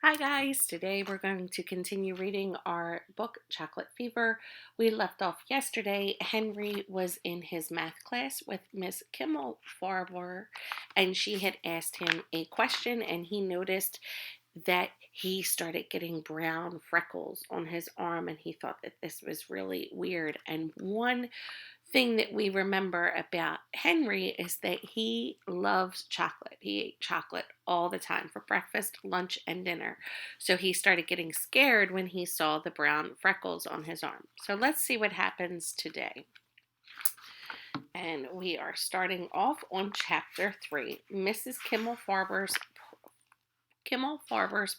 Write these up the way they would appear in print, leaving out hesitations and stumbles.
Hi guys, today we're going to continue reading our book Chocolate Fever. We left off yesterday. Henry was in his math class with Miss Kimmel Farber and she had asked him a question and he noticed that he started getting brown freckles on his arm and he thought that this was really weird. And one thing that we remember about Henry is that he loves chocolate. He ate chocolate all the time for breakfast, lunch, and dinner. So he started getting scared when he saw the brown freckles on his arm. So let's see what happens today. And we are starting off on chapter 3, Mrs. Kimmel Farber's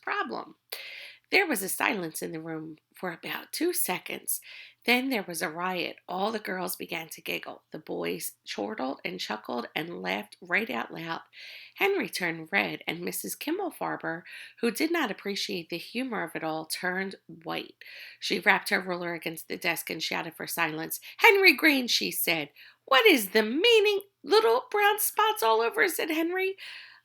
problem. There was a silence in the room for about 2 seconds. Then there was a riot. All the girls began to giggle. The boys chortled and chuckled and laughed right out loud. Henry turned red, and Mrs. Kimmel-Farber, who did not appreciate the humor of it all, turned white. She rapped her ruler against the desk and shouted for silence. "Henry Green," she said. "What is the meaning?" "Little brown spots all over," said Henry.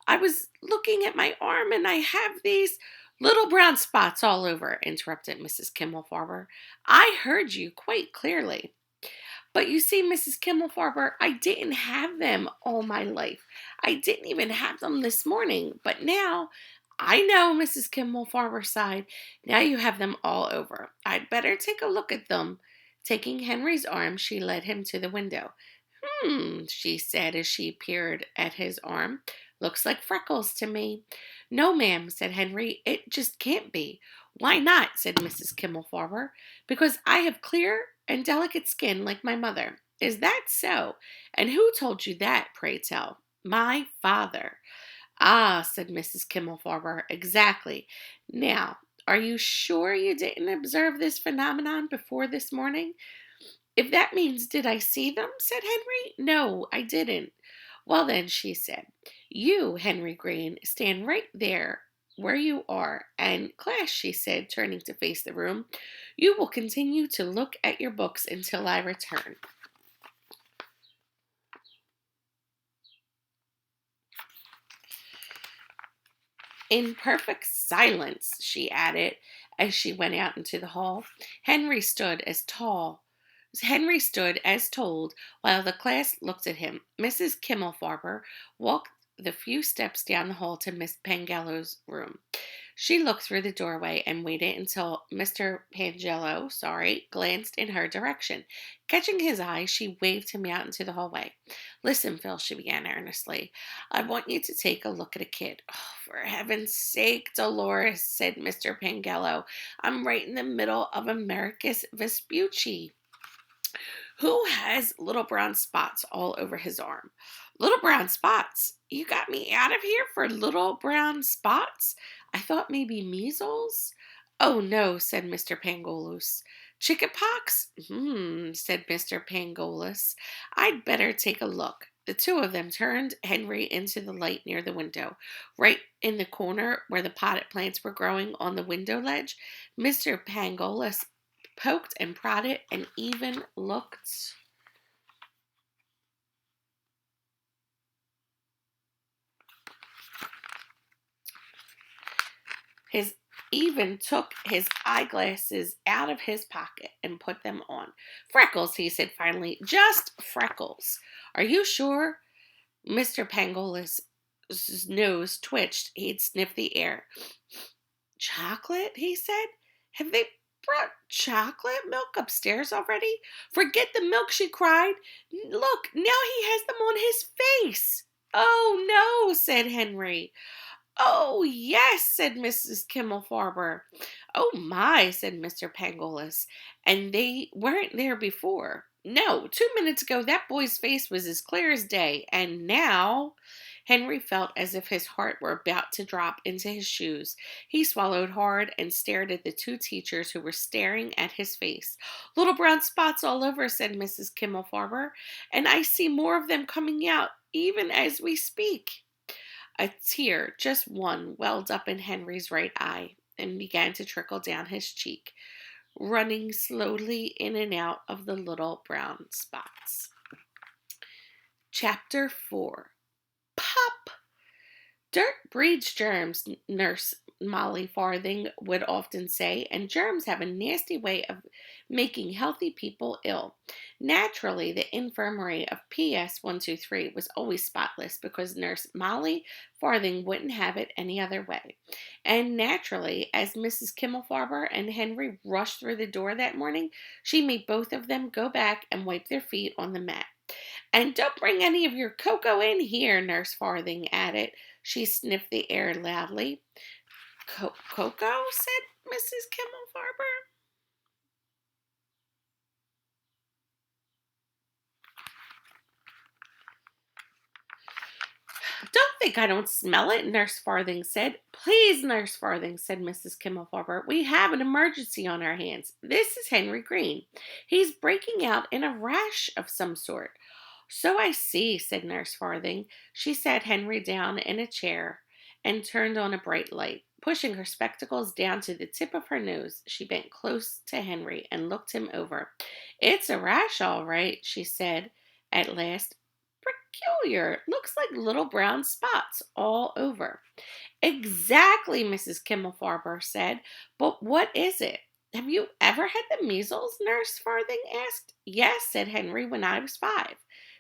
"I was looking at my arm and I have these—" "Little brown spots all over," interrupted Mrs. Kimmel-Farber. "I heard you quite clearly." "But you see, Mrs. Kimmel-Farber, I didn't have them all my life. I didn't even have them this morning. But now—" "I know," Mrs. Kimmel-Farber sighed. "Now you have them all over. I'd better take a look at them." Taking Henry's arm, she led him to the window. She said as she peered at his arm. "Looks like freckles to me." "No, ma'am," said Henry. "It just can't be." "Why not?" said Mrs. Kimmel-Farber. "Because I have clear and delicate skin like my mother." "Is that so? And who told you that, pray tell?" "My father." "Ah," said Mrs. Kimmel-Farber. "Exactly. Now, are you sure you didn't observe this phenomenon before this morning?" "If that means did I see them?" said Henry. "No, I didn't." "Well then," she said, "you, Henry Green, stand right there where you are, and class," she said, turning to face the room, "you will continue to look at your books until I return." In perfect silence, she added, as she went out into the hall. Henry stood as tall Henry stood as told while the class looked at him. Mrs. Kimmel-Farber walked the few steps down the hall to Miss Pangello's room. She looked through the doorway and waited until Mr. Pangello, glanced in her direction. Catching his eye, she waved him out into the hallway. "Listen, Phil," she began earnestly. "I want you to take a look at a kid." "Oh, for heaven's sake, Dolores," said Mr. Pangello. "I'm right in the middle of Americus Vespucci. Who has little brown spots all over his arm?" "Little brown spots? You got me out of here for little brown spots? I thought maybe measles." "Oh, no," said Mr. Pangolus. "Chickenpox?" Said Mr. Pangolus. "I'd better take a look." The two of them turned Henry into the light near the window. Right in the corner where the potted plants were growing on the window ledge, Mr. Pangolus poked and prodded and even looked. His even took his eyeglasses out of his pocket and put them on. "Freckles," he said finally. "Just freckles." "Are you sure?" Mr. Pangolus' nose twitched. He'd sniffed the air. "Chocolate?" he said. "Have they brought chocolate milk upstairs already?" "Forget the milk," she cried. "Look, now he has them on his face." "Oh, no," said Henry. "Oh, yes," said Mrs. Kimmel-Farber. "Oh, my," said Mr. Pangolus. "And they weren't there before." "No, 2 minutes ago that boy's face was as clear as day, and now—" Henry felt as if his heart were about to drop into his shoes. He swallowed hard and stared at the two teachers who were staring at his face. "Little brown spots all over," said Mrs. Kimmel-Farber, "and I see more of them coming out even as we speak." A tear, just one, welled up in Henry's right eye and began to trickle down his cheek, running slowly in and out of the little brown spots. Chapter 4. Pop! "Dirt breeds germs," Nurse Molly Farthing would often say, and germs have a nasty way of making healthy people ill. Naturally, the infirmary of PS 123 was always spotless because Nurse Molly Farthing wouldn't have it any other way. And naturally, as Mrs. Kimmelfarber and Henry rushed through the door that morning, she made both of them go back and wipe their feet on the mat. And don't bring any of your cocoa in here, Nurse Farthing added. She sniffed the air loudly. Cocoa? Said Mrs. Kimmelfarber. Don't think I don't smell it, Nurse Farthing said. Please, Nurse Farthing, said Mrs. Kimmelfarber. We have an emergency on our hands. This is Henry Green. He's breaking out in a rash of some sort. So I see, said Nurse Farthing. She sat Henry down in a chair and turned on a bright light. Pushing her spectacles down to the tip of her nose, she bent close to Henry and looked him over. It's a rash, all right, she said at last. Peculiar. Looks like little brown spots all over. Exactly, Mrs. Kimmelfarber said. But what is it? Have you ever had the measles? Nurse Farthing asked. Yes, said Henry, when I was 5.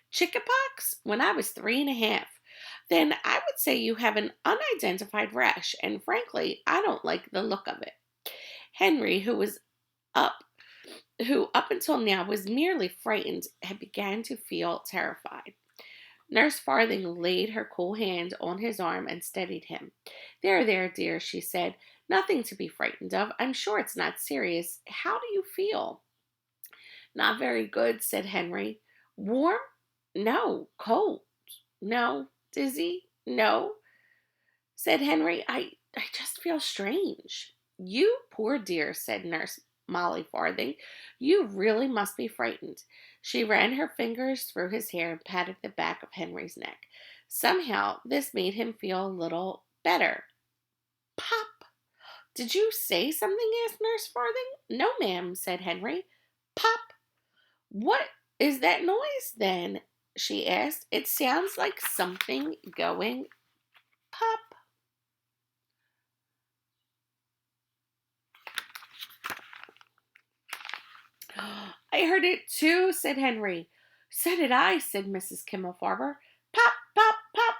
Chickenpox? When I was 3.5. Then I would say you have an unidentified rash, and frankly, I don't like the look of it. Henry, up who up until now was merely frightened, had begun to feel terrified. Nurse Farthing laid her cool hand on his arm and steadied him. There, dear, she said. Nothing to be frightened of. I'm sure it's not serious. How do you feel? Not very good, said Henry. Warm? No. Cold? No. Dizzy? No, said Henry. I just feel strange. You poor dear, said Nurse Molly Farthing. You really must be frightened. She ran her fingers through his hair and patted the back of Henry's neck. Somehow, this made him feel a little better. Pop! Did you say something? Asked Nurse Farthing. No, ma'am, said Henry. Pop! What is that noise then? She asked. It sounds like something going pop. I heard it too, said Henry. So did I, said Mrs. Kimmelfarber. Pop, pop, pop.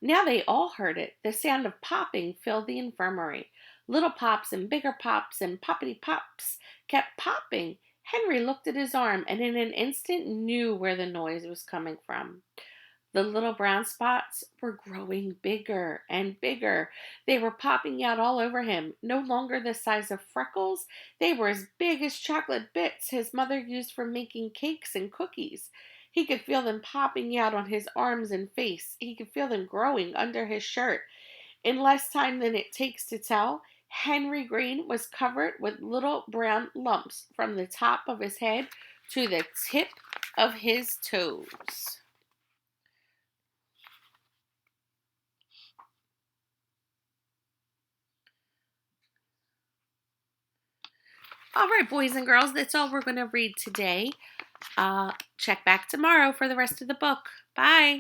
Now they all heard it. The sound of popping filled the infirmary. Little pops and bigger pops and poppity pops kept popping. Henry looked at his arm and in an instant knew where the noise was coming from. The little brown spots were growing bigger and bigger. They were popping out all over him. No longer the size of freckles, they were as big as chocolate bits his mother used for making cakes and cookies. He could feel them popping out on his arms and face. He could feel them growing under his shirt. In less time than it takes to tell, Henry Green was covered with little brown lumps from the top of his head to the tip of his toes. All right, boys and girls, that's all we're going to read today. Check back tomorrow for the rest of the book. Bye.